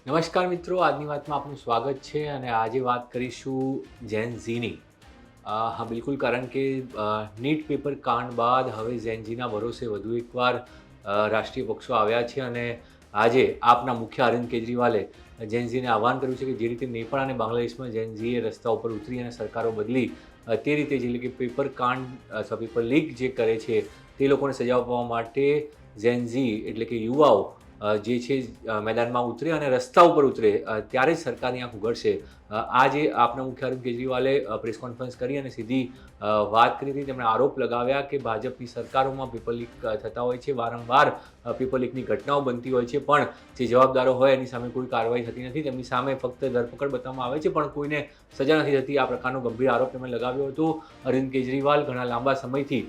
નમસ્કાર મિત્રો, આજની વાતમાં આપનું સ્વાગત છે અને આજે વાત કરીશું જેન ઝીની. હા બિલકુલ, કારણ કે નીટ પેપર કાંડ બાદ હવે જેન ઝીના ભરોસે વધુ એકવાર રાષ્ટ્રીય પક્ષો આવ્યા છે અને આજે આપના મુખ્ય અરવિંદ કેજરીવાલે જેન ઝીને આહવાન કર્યું છે કે જે રીતે નેપાળ અને બાંગ્લાદેશમાં જેન ઝીએ રસ્તા ઉપર ઉતરી અને સરકારો બદલી તે રીતે જે કે પેપર કાંડ અથવા પેપર લીક જે કરે છે તે લોકોને સજા આપવા માટે જેન ઝી એટલે કે યુવાઓ જે છે મેદાનમાં ઉતરે અને રસ્તા ઉપર ઉતરે ત્યારે જ સરકારની આંખ ઉઘડશે. આજે આપના મુખ્ય અરવિંદ કેજરીવાલે પ્રેસ કોન્ફરન્સ કરી અને સીધી વાત કરી હતી. તેમણે આરોપ લગાવ્યા કે ભાજપની સરકારોમાં પેપર લીક થતા હોય છે, વારંવાર પેપર લીકની ઘટનાઓ બનતી હોય છે, પણ જે જવાબદારો હોય એની સામે કોઈ કાર્યવાહી થતી નથી. તેમની સામે ફક્ત ધરપકડ બતાવવામાં આવે છે પણ કોઈને સજા નથી થતી. આ પ્રકારનો ગંભીર આરોપ તેમણે લગાવ્યો હતો. અરવિંદ કેજરીવાલ ઘણા લાંબા સમયથી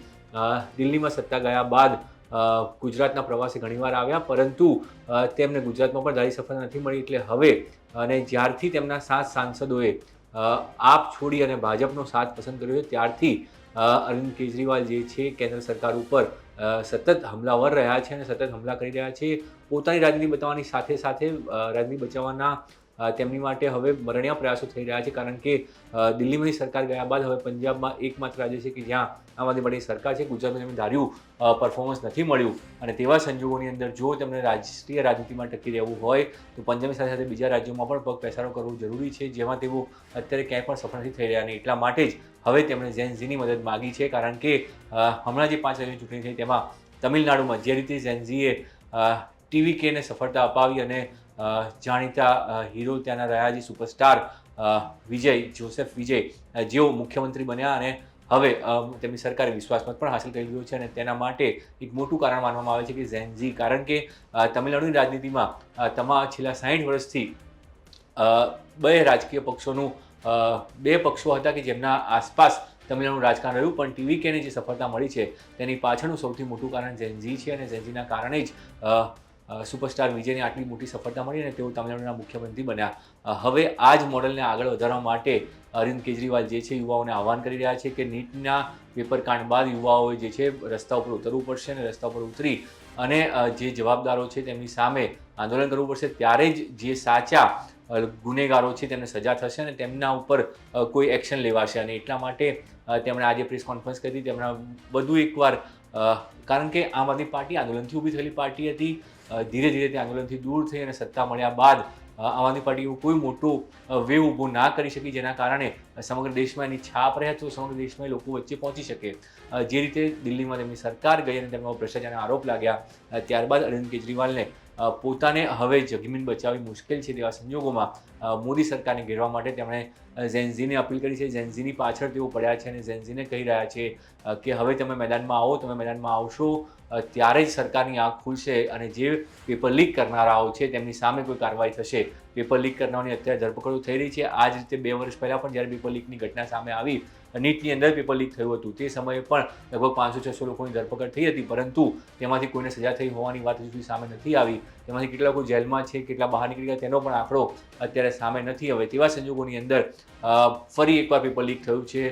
દિલ્હીમાં સત્તા ગયા બાદ ગુજરાતના પ્રવાસે ઘણીવાર આવ્યા, પરંતુ તેમને ગુજરાતમાં પણ ધારી સફળતા નથી મળી. એટલે હવે અને જ્યારથી તેમના 7 સાંસદોએ આપ છોડી અને ભાજપનો સાથ પસંદ કર્યો છે ત્યારથી અરવિંદ કેજરીવાલ જે છે કેન્દ્ર સરકાર ઉપર સતત હમલાવર રહ્યા છે અને સતત હમલા કરી રહ્યા છે. પોતાની રાજનીતિ બતાવવાની સાથે સાથે રાજનીતિ બચાવવાના તેમની માટે હવે મરણિયા પ્રયાસો થઈ રહ્યા છે, કારણ કે દિલ્હીમાં સરકાર ગયા બાદ હવે પંજાબમાં એકમાત્ર રાજ્ય છે કે જ્યાં આમ આદમી પાર્ટીની સરકાર છે. ગુજરાતમાં તેમને ધાર્યું પરફોર્મન્સ નથી મળ્યું અને તેવા સંજોગોની અંદર જો તેમને રાષ્ટ્રીય રાજનીતિમાં ટકી રહેવું હોય તો પંજાબની સાથે સાથે બીજા રાજ્યોમાં પણ પગ પેસારો કરવો જરૂરી છે, જેમાં તેઓ અત્યારે ક્યાંય પણ સફળ નથી થઈ રહ્યા. અને એટલા માટે જ હવે તેમણે જેન ઝીની મદદ માગી છે, કારણ કે હમણાં જે 5 રાજ્યોની ચૂંટણી થઈ તેમાં તમિલનાડુમાં જે રીતે જેન ઝીએ TVKને સફળતા અપાવી અને જાણીતા હીરો ત્યાંના રહ્યા જે સુપરસ્ટાર જોસેફ વિજય જેઓ મુખ્યમંત્રી બન્યા અને હવે તેમની સરકારે વિશ્વાસમત પણ હાંસલ કરી લીધો છે. અને તેના માટે એક મોટું કારણ માનવામાં આવે છે કે જેન ઝી, કારણ કે તમિલનાડુની રાજનીતિમાં છેલ્લા 60 વર્ષથી બે રાજકીય પક્ષોનું 2 પક્ષો હતા કે જેમના આસપાસ તમિલનાડુનું રાજકારણ રહ્યું, પણ TVKને જે સફળતા મળી છે તેની પાછળનું સૌથી મોટું કારણ જેન ઝી છે અને જેન ઝીના કારણે જ સુપરસ્ટાર વિજયને આટલી મોટી સફળતા મળી અને તેઓ તમિલનાડુના મુખ્યમંત્રી બન્યા. હવે આ જ મોડલને આગળ વધારવા માટે અરવિંદ કેજરીવાલ જે છે યુવાઓને આહવાન કરી રહ્યા છે કે નીટના પેપર કાંડ બાદ યુવાઓએ જે છે રસ્તા ઉપર ઉતરવું પડશે અને રસ્તા ઉપર ઉતરી અને જે જવાબદારો છે તેમની સામે આંદોલન કરવું પડશે. ત્યારે જ જે સાચા ગુનેગારો છે તેમને સજા થશે અને તેમના ઉપર કોઈ એક્શન લેવાશે. અને એટલા માટે તેમણે આજે પ્રેસ કોન્ફરન્સ કરી. તેમણે વધુ એકવાર, કારણ કે આમ આદમી પાર્ટી આંદોલનથી ઊભી થયેલી પાર્ટી હતી, ધીરે ધીરે તે આંદોલનથી દૂર થઈ અને સત્તા મળ્યા બાદ આમ આદમી પાર્ટી કોઈ મોટું વેવ ઊભો ના કરી શકી, જેના કારણે સમગ્ર દેશમાં એની છાપ રહે તો સમગ્ર દેશમાં લોકો વચ્ચે પહોંચી શકે. જે રીતે દિલ્હીમાં તેમની સરકાર ગઈ અને તેમના ભ્રષ્ટાચારના આરોપ લાગ્યા, ત્યારબાદ અરવિંદ કેજરીવાલને પોતાને હવે જમીન બચાવવી મુશ્કેલ છે. તેવા સંજોગોમાં મોદી સરકારને ઘેરવા માટે તેમણે જેન ઝીને અપીલ કરી છે. જેન ઝીની પાછળ તેઓ પડ્યા છે અને જેન ઝીને કહી રહ્યા છે કે હવે તમે મેદાનમાં આવો, તમે મેદાનમાં આવશો ત્યારે જ સરકારની આંખ ખુલશે અને જે પેપર લીક કરનારાઓ છે તેમની સામે કોઈ કાર્યવાહી થશે. પેપર લીક કરનારની અત્યારે ધરપકડો થઈ રહી છે. આ જ રીતે 2 વર્ષ પહેલાં પણ જ્યારે પેપર લીકની ઘટના સામે આવી, નીટની અંદર પેપર લીક થયું હતું, તે સમયે પણ લગભગ 500-600 લોકોની ધરપકડ થઈ હતી, પરંતુ તેમાંથી કોઈને સજા થઈ હોવાની વાત હજુ સુધી સામે નથી આવી. તેમાંથી કેટલા લોકો જેલમાં છે, કેટલા બહાર નીકળી ગયા તેનો પણ આંકડો અત્યારે સામે નથી. હવે તેવા સંજોગોની અંદર ફરી એકવાર પેપર લીક થયું છે.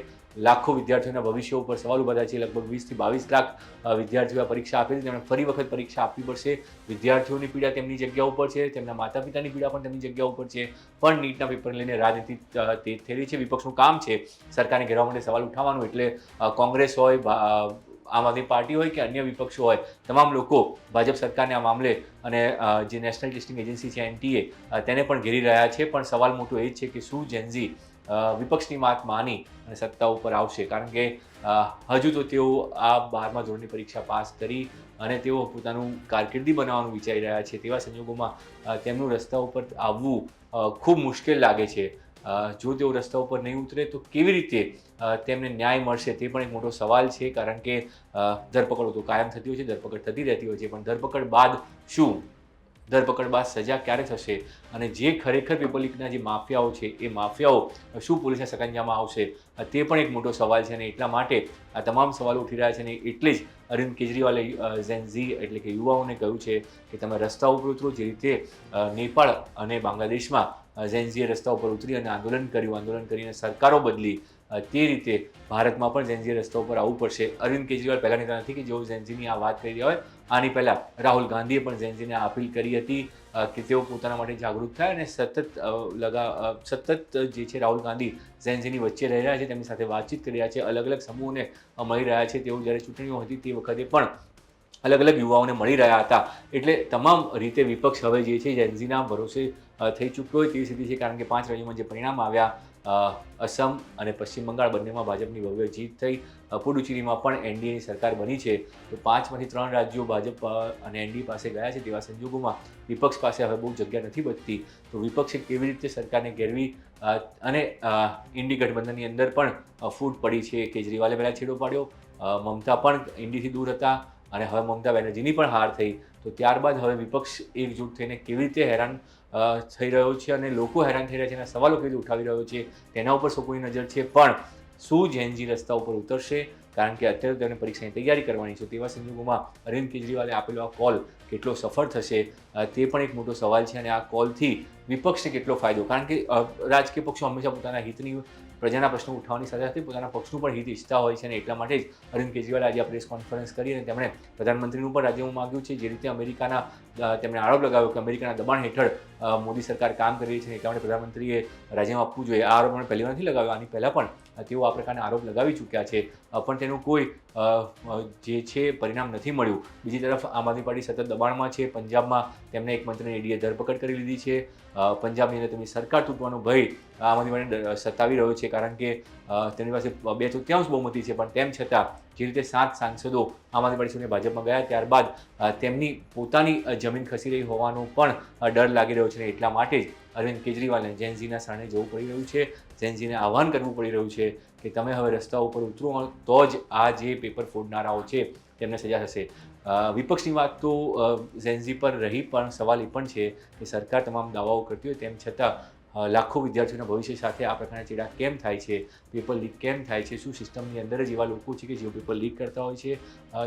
લાખો વિદ્યાર્થીઓના ભવિષ્ય ઉપર સવાલ ઊભા થયા છે. લગભગ 20 થી 22 લાખ વિદ્યાર્થીઓએ પરીક્ષા આપી હતી. તેમણે ફરી વખત પરીક્ષા આપવી પડશે. વિદ્યાર્થીઓની પીડા તેમની જગ્યા ઉપર છે, તેમના માતા પિતાની પીડા પણ તેમની જગ્યા ઉપર છે, પણ નીટના પેપરને લઈને રાજનીતિ તેજ થઈ રહી છે. વિપક્ષનું કામ છે સરકારને ઘેરવા માટે સવાલ ઉઠાવવાનું, એટલે કોંગ્રેસ હોય, આમ આદમી પાર્ટી હોય કે અન્ય વિપક્ષો હોય, તમામ લોકો ભાજપ સરકારને આ મામલે અને જે નેશનલ ટેસ્ટિંગ એજન્સી છે NTA તેને પણ ઘેરી રહ્યા છે. પણ સવાલ મોટો એ જ છે કે શું જેન ઝી વિપક્ષની વાત માની અને સત્તા ઉપર આવશે, કારણ કે હજુ તો તેઓ આ 12મા ધોરણની પરીક્ષા પાસ કરી અને તેઓ પોતાનું કારકિર્દી બનાવવાનું વિચારી રહ્યા છે. તેવા સંજોગોમાં તેમનું રસ્તા ઉપર આવવું ખૂબ મુશ્કેલ લાગે છે. જો તેઓ રસ્તા ઉપર નહીં ઉતરે તો કેવી રીતે તેમને ન્યાય મળશે તે પણ એક મોટો સવાલ છે, કારણ કે ધરપકડો તો કાયમ થતી હોય છે, ધરપકડ થતી રહેતી હોય છે, પણ ધરપકડ બાદ શું, ધરપકડ બાદ સજા ક્યારે થશે અને જે ખરેખર પેપર લીકના જે માફિયાઓ છે એ માફિયાઓ શું પોલીસના સકંજામાં આવશે, તે પણ એક મોટો સવાલ છે. અને એટલા માટે આ તમામ સવાલો ઉઠી રહ્યા છે અને એટલે જ અરવિંદ કેજરીવાલે જેન ઝી એટલે કે યુવાઓને કહ્યું છે કે તમે રસ્તા ઉપર ઉતરો. જે રીતે નેપાળ અને બાંગ્લાદેશમાં જેન ઝીએ રસ્તા ઉપર ઉતરી અને આંદોલન કરીને સરકારો બદલી તે રીતે ભારતમાં પણ ઝેન્ઝી રસ્તા ઉપર આવવું પડશે. અરવિંદ કેજરીવાલ પહેલા નેતા નથી કે જેઓ ઝેન્ઝીની આ વાત કરી રહ્યા હોય. આની પહેલા રાહુલ ગાંધીએ પણ ઝેન્ઝીને અપીલ કરી હતી કે તેઓ પોતાના માટે જાગૃત થાય અને સતત જે છે રાહુલ ગાંધી ઝેન્ઝીની વચ્ચે રહી રહ્યા છે, તેમની સાથે વાતચીત કરી રહ્યા છે, અલગ અલગ સમૂહને મળી રહ્યા છે. તેઓ જ્યારે ચૂંટણીઓ હતી તે વખતે પણ અલગ અલગ યુવાઓને મળી રહ્યા હતા. એટલે તમામ રીતે વિપક્ષ હવે જે છે ઝેન્ઝીના ભરોસે થઈ ચૂક્યો હોય તેવી સ્થિતિ છે, કારણ કે 5 રાજ્યોમાં જે પરિણામ આવ્યા, અસમ અને પશ્ચિમ બંગાળ બંનેમાં ભાજપની ભવ્ય જીત થઈ. પુડુચેરીમાં પણ એનડીએની સરકાર બની છે. તો 5માંથી 3 રાજ્યો ભાજપ અને એનડીએ પાસે ગયા છે. તેવા સંજોગોમાં વિપક્ષ પાસે હવે બહુ જગ્યા નથી બચતી. તો વિપક્ષે કેવી રીતે સરકારને ઘેરવી અને ઇન્ડી ગઠબંધનની અંદર પણ ફૂટ પડી છે. કેજરીવાલે પહેલાં છેડો પાડ્યો, મમતા પણ ઇન્ડીથી દૂર હતા અને હવે મમતા બેનર્જીની પણ હાર થઈ. તો ત્યારબાદ હવે વિપક્ષ એકજૂટ થઈને કેવી રીતે હેરાન થઈ રહ્યો છે અને લોકો હેરાન થઈ રહ્યા છે, એના સવાલો કેવી રીતે ઉઠાવી રહ્યો છે, તેના ઉપર સૌની નજર છે. પણ શું ઝેન્ઝી રસ્તા ઉપર ઉતરશે? કારણ કે અત્યારે તેમને પરીક્ષાની તૈયારી કરવાની છે. તેવા સંજોગોમાં અરવિંદ કેજરીવાલે આપેલો આ કોલ કેટલો સફળ થશે તે પણ એક મોટો સવાલ છે. અને આ કોલથી વિપક્ષને કેટલો ફાયદો? કારણ કે રાજકીય પક્ષો હંમેશા પોતાના હિતની, પ્રજાના પ્રશ્નો ઉઠાવવાની સાથે સાથે પોતાના પક્ષનું પણ હિત ઈચ્છતા હોય છે. અને એટલા માટે જ અરવિંદ કેજરીવાલે આજે આ પ્રેસ કોન્ફરન્સ કરી અને તેમણે પ્રધાનમંત્રીનું પણ રાજીનામું માગ્યું છે. જે રીતે તેમણે આરોપ લગાવ્યો કે અમેરિકાના દબાણ હેઠળ મોદી સરકાર કામ કરી રહી છે, એટલા માટે પ્રધાનમંત્રીએ રાજીનામું આપવું જોઈએ. આ આરોપ પહેલી વાર નથી લગાવ્યો, આની પહેલાં પણ તેઓ આ પ્રકારના આરોપ લગાવી ચૂક્યા છે, પણ તેનું કોઈ જે છે પરિણામ નથી મળ્યું. બીજી તરફ આમ આદમી પાર્ટી સતત દબાણમાં છે. પંજાબમાં તેમને એક મંત્રીની ઈડીએ ધરપકડ કરી લીધી છે. પંજાબની અંદર તેમની સરકાર તૂટવાનો ભય આમ આદમી પાર્ટીને સતાવી રહ્યો છે, કારણ કે તેમની પાસે 2/3 બહુમતી છે. પણ તેમ છતાં જે રીતે 7 સાંસદો આમ આદમી પાર્ટી ભાજપમાં ગયા, ત્યારબાદ તેમની પોતાની જમીન ખસી રહી હોવાનો પણ ડર લાગી રહ્યો છે. અને એટલા માટે જ અરવિંદ કેજરીવાલને ઝેન્ઝીના શરણે જવું પડી રહ્યું છે. ઝેન્ઝીને આહવાન કરવું પડી રહ્યું છે કે તમે હવે રસ્તા ઉપર ઉતરો, તો જ આ જે પેપર ફોડનારાઓ છે તેમને સજા થશે. વિપક્ષની વાત તો ઝેન્ઝી પર રહી, પણ સવાલ એ પણ છે કે સરકાર તમામ દાવાઓ કરતી હોય તેમ છતાં લાખો વિદ્યાર્થીઓના ભવિષ્ય સાથે આ પ્રકારના ચેડા કેમ થાય છે, પેપર લીક કેમ થાય છે? શું સિસ્ટમની અંદર જ એવા લોકો છે કે જેઓ પેપર લીક કરતા હોય છે?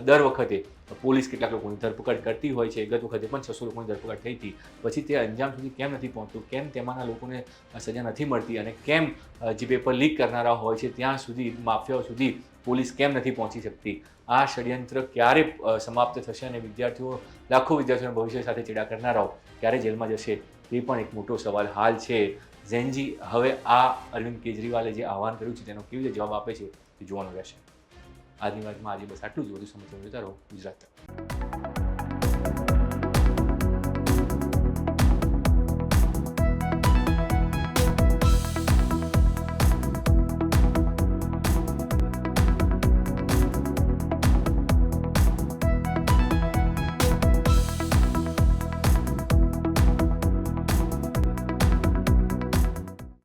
દર વખતે પોલીસ કેટલાક લોકોની ધરપકડ કરતી હોય છે. ગત વખતે પણ 600 લોકોની ધરપકડ થઈ હતી. પછી તે અંજામ સુધી કેમ નથી પહોંચતું? કેમ તેમાંના લોકોને સજા નથી મળતી? અને કેમ જે પેપર લીક કરનારા હોય છે ત્યાં સુધી, માફિયાઓ સુધી પોલીસ કેમ નથી પહોંચી શકતી? આ ષડયંત્ર ક્યારે સમાપ્ત થશે અને લાખો વિદ્યાર્થીઓના ભવિષ્ય સાથે ચેડા કરનારાઓ ક્યારે જેલમાં જશે? તે પણ એક મોટો સવાલ હાલ છે. ઝેન્ઝી હવે આ અરવિંદ કેજરીવાલે જે આહવાન કર્યું છે તેનો કેવી રીતે જવાબ આપે છે તે જોવાનું રહેશે. આજની વાતમાં આજે બસ આટલું જ. વધુ સમાચાર જોતા રહો ગુજરાત તક.